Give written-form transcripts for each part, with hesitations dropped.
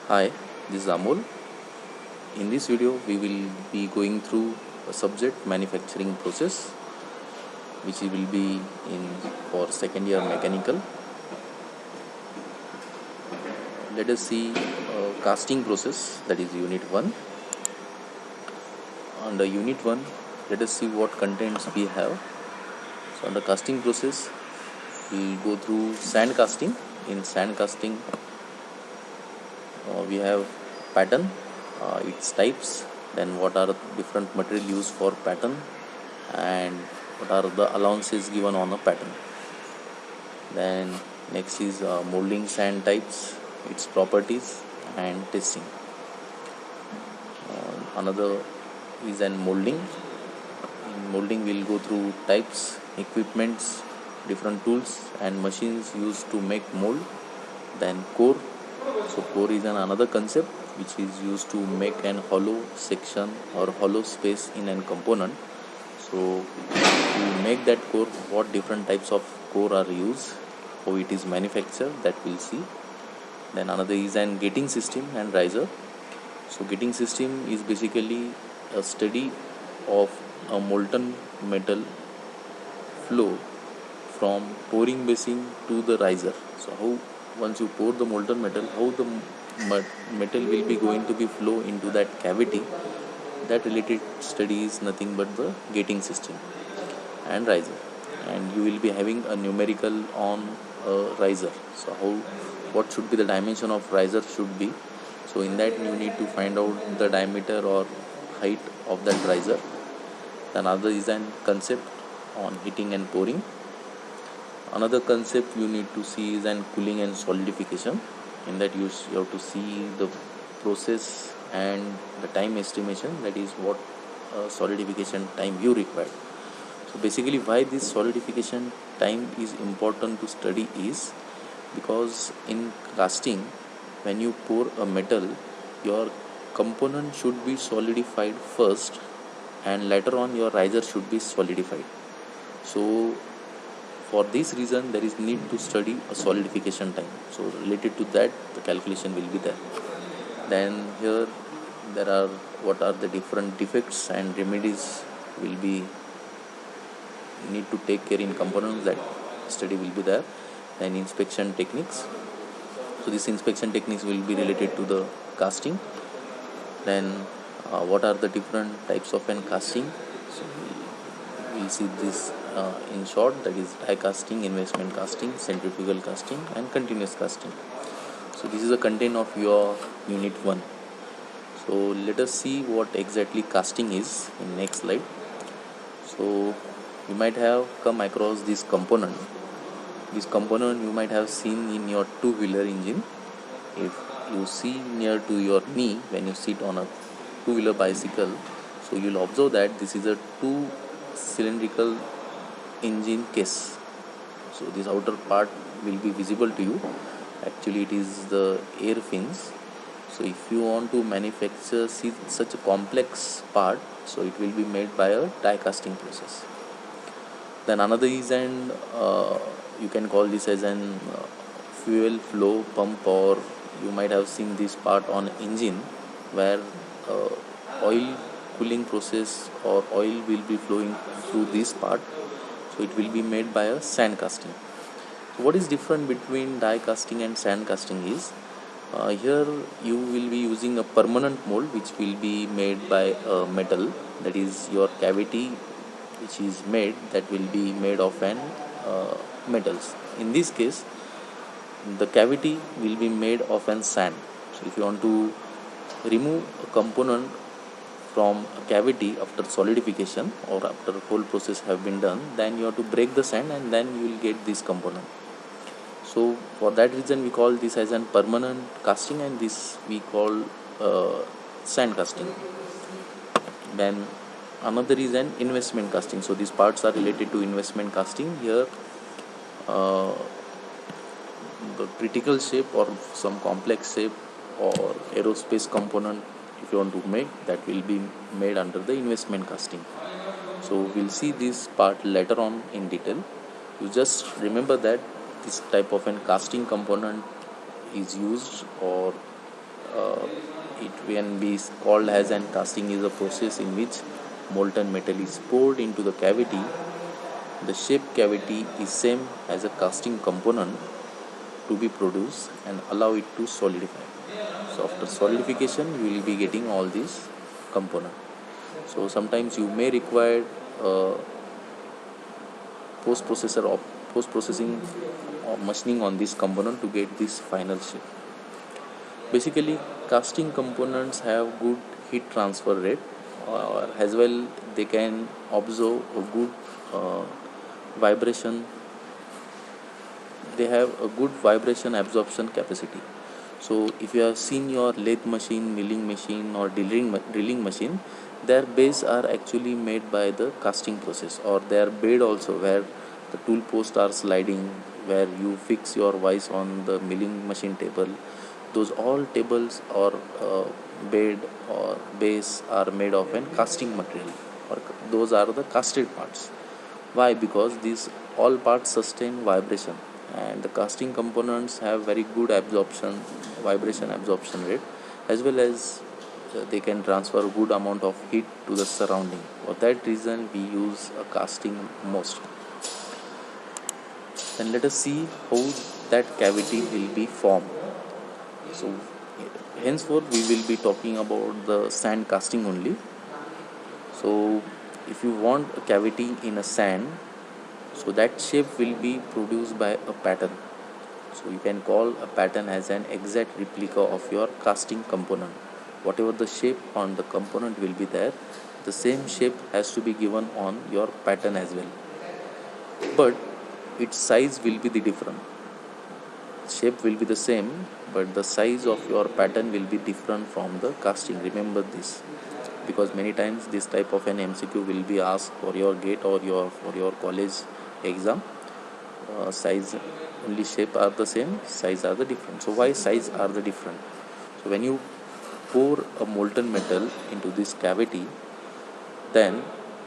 Hi, this is Amol. In this video, we will be going through a subject manufacturing process, which will be in for second year mechanical. Let us see casting process, that is unit 1. Under unit 1, let us see what contents we have. So under casting process, we will go through sand casting. In sand casting, we have pattern, its types, then what are different material used for pattern, and what are the allowances given on a pattern. Then next is molding sand types, its properties and testing. Another is an molding. In molding we'll go through types, equipments, different tools and machines used to make mold. Then core. So core is another concept which is used to make an hollow section or hollow space in a component. So to make that core, what different types of core are used, how it is manufactured, that we'll see. Then another is an gating system and riser. So gating system is basically a study of a molten metal flow from pouring basin to the riser. So how once you pour the molten metal, how the metal will be going to be flow into that cavity, that related study is nothing but the gating system and riser. And you will be having a numerical on a riser. So how what should be the dimension of riser should be. So in that you need to find out the diameter or height of that riser. Another is an concept on heating and pouring. Another concept you need to see is an cooling and solidification. In that you have to see the process and the time estimation, that is what solidification time you require. So basically why this solidification time is important to study is because in casting, when you pour a metal, your component should be solidified first and later on your riser should be solidified. So for this reason there is need to study a solidification time. So related to that the calculation will be there. Then here there are what are the different defects and remedies will be need to take care in components, that study will be there. Then inspection techniques. So this inspection techniques will be related to the casting. Then what are the different types of an casting. So we'll see this in short, that is die casting, investment casting, centrifugal casting and continuous casting. So this is the content of your unit 1. So let us see what exactly casting is in next slide. So you might have come across this component. This component you might have seen in your two-wheeler engine. If you see near to your knee when you sit on a two-wheeler bicycle, so you'll observe that this is a two cylindrical engine case. So this outer part will be visible to you. Actually it is the air fins. So if you want to manufacture such a complex part, so it will be made by a die casting process. Then another is an you can call this as an fuel flow pump, or you might have seen this part on engine where oil cooling process or oil will be flowing through this part. So it will be made by a sand casting. So what is different between die casting and sand casting is here you will be using a permanent mold which will be made by metal, that is your cavity which is made, that will be made of an metals. In this case the cavity will be made of an sand. So if you want to remove a component from a cavity after solidification or after whole process have been done, then you have to break the sand and then you will get this component. So for that reason we call this as an permanent casting and this we call sand casting. Then another is an investment casting. So these parts are related to investment casting. Here the critical shape or some complex shape or aerospace component if you want to make, that will be made under the investment casting. So we'll see this part later on in detail. You just remember that this type of an casting component is used or uh, it can be called as an casting is a process in which molten metal is poured into the cavity. The shape cavity is same as a casting component to be produced and allow it to solidify. So after solidification, you will be getting all these components. So sometimes you may require uh, post processing or machining on this component to get this final shape. Basically, casting components have good heat transfer rate, or as well they can absorb a good uh, vibration. They have a good vibration absorption capacity. So if you have seen your lathe machine, milling machine, or drilling machine, their base are actually made by the casting process, or their bed also, where the tool posts are sliding, where you fix your vise on the milling machine table. Those all tables or bed or base are made of an casting material, or those are the casted parts. Why? Because these all parts sustain vibration, and the casting components have very good vibration absorption rate, as well as they can transfer good amount of heat to the surrounding. For that reason, we use a casting most. Then let us see how that cavity will be formed. So henceforth we will be talking about the sand casting only. So if you want a cavity in a sand, so that shape will be produced by a pattern. So you can call a pattern as an exact replica of your casting component. Whatever the shape on the component will be there, the same shape has to be given on your pattern as well, but its size will be the different. Shape will be the same, but the size of your pattern will be different from the casting. Remember this, because many times this type of an MCQ will be asked for your gate or for your college exam. Size only, shape are the same, size are the different. So why size are the different? So when you pour a molten metal into this cavity, then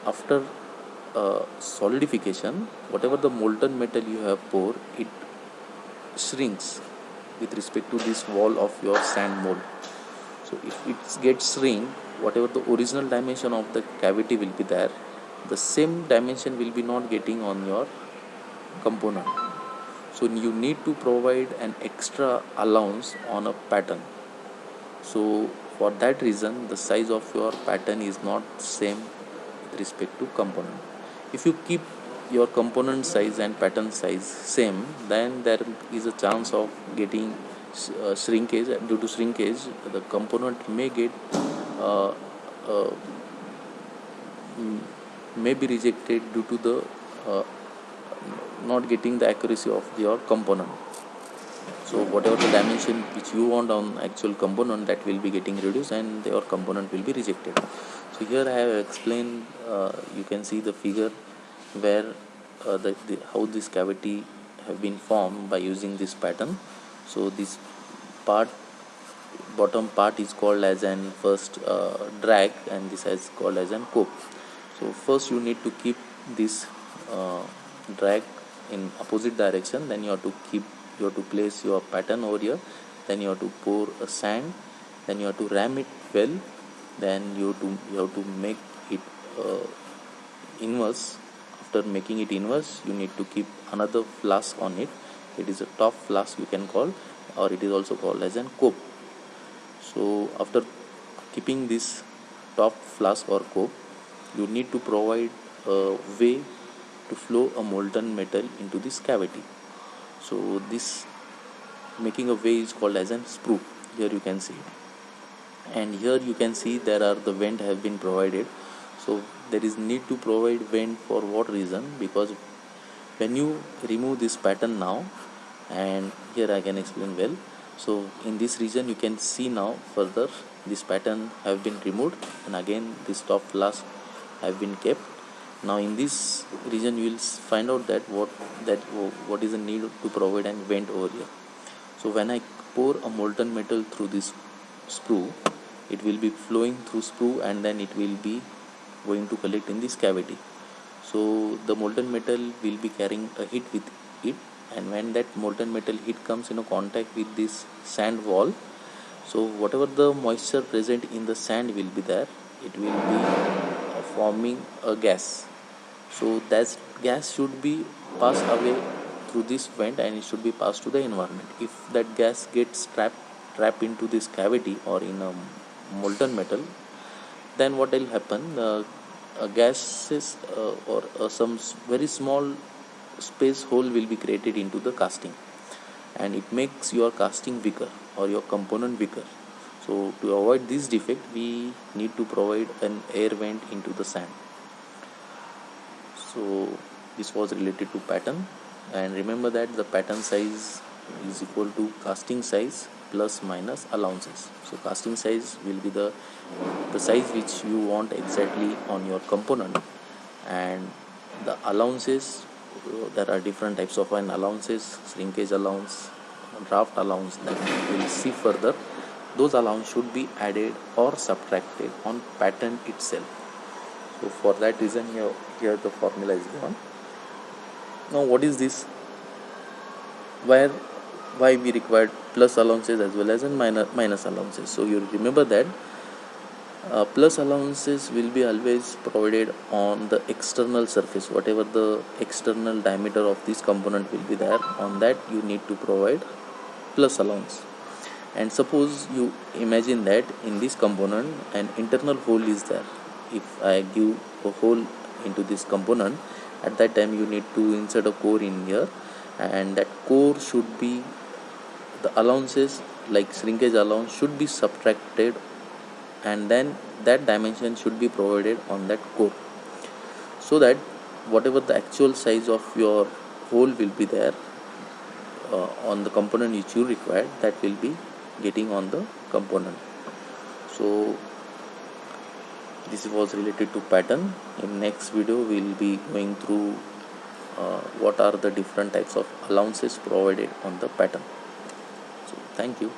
after solidification, whatever the molten metal you have poured, it shrinks with respect to this wall of your sand mold. So if it gets shrink, whatever the original dimension of the cavity will be there, the same dimension will be not getting on your component. So you need to provide an extra allowance on a pattern. So for that reason, the size of your pattern is not same with respect to component. If you keep your component size and pattern size same, then there is a chance of getting shrinkage. Due to shrinkage, the component may get uh, uh, may be rejected due to the uh, not getting the accuracy of your component. So whatever the dimension which you want on actual component, that will be getting reduced and your component will be rejected. So here I have explained, you can see the figure where how this cavity have been formed by using this pattern. So this part, bottom part is called as an first drag, and this is called as an cope. So first you need to keep this uh, drag in opposite direction, then you have to place your pattern over here, then you have to pour a sand, then you have to ram it well, then you have to make it inverse. After making it inverse, you need to keep another flask on it. It is a top flask, you can call, or it is also called as an cope. So after keeping this top flask or cope, you need to provide a way to flow a molten metal into this cavity. So this making a way is called as an sprue. Here you can see, and here you can see there are the vent have been provided. So there is need to provide vent for what reason? Because when you remove this pattern now, and here I can explain well. So in this region you can see now further this pattern have been removed, and again this top flask have been kept. Now in this region you will find out that what is the need to provide an vent over here. So when I pour a molten metal through this sprue, it will be flowing through sprue and then it will be going to collect in this cavity. So the molten metal will be carrying a heat with it, and when that molten metal heat comes in a contact with this sand wall, So whatever the moisture present in the sand will be there, it will be forming a gas. So that gas should be passed away through this vent, and it should be passed to the environment. If that gas gets trapped into this cavity or in a molten metal, then what will happen, gases or some very small space hole will be created into the casting, and it makes your casting weaker or your component weaker. So to avoid this defect, we need to provide an air vent into the sand. So this was related to pattern, and remember that the pattern size is equal to casting size plus minus allowances. So casting size will be the size which you want exactly on your component, and the allowances, there are different types of an allowances: shrinkage allowance, draft allowance, that we will see further. Those allowance should be added or subtracted on pattern itself. So for that reason, here the formula is given. Now what is this? Why we required plus allowances as well as in minus allowances? So you remember that plus allowances will be always provided on the external surface. Whatever the external diameter of this component will be there, on that you need to provide plus allowance. And suppose you imagine that in this component an internal hole is there. If I give a hole into this component, at that time you need to insert a core in here, and that core should be, the allowances like shrinkage allowance should be subtracted, and then that dimension should be provided on that core, so that whatever the actual size of your hole will be there on the component which you require, that will be getting on the component. So this was related to pattern. In next video we will be going through what are the different types of allowances provided on the pattern. So thank you.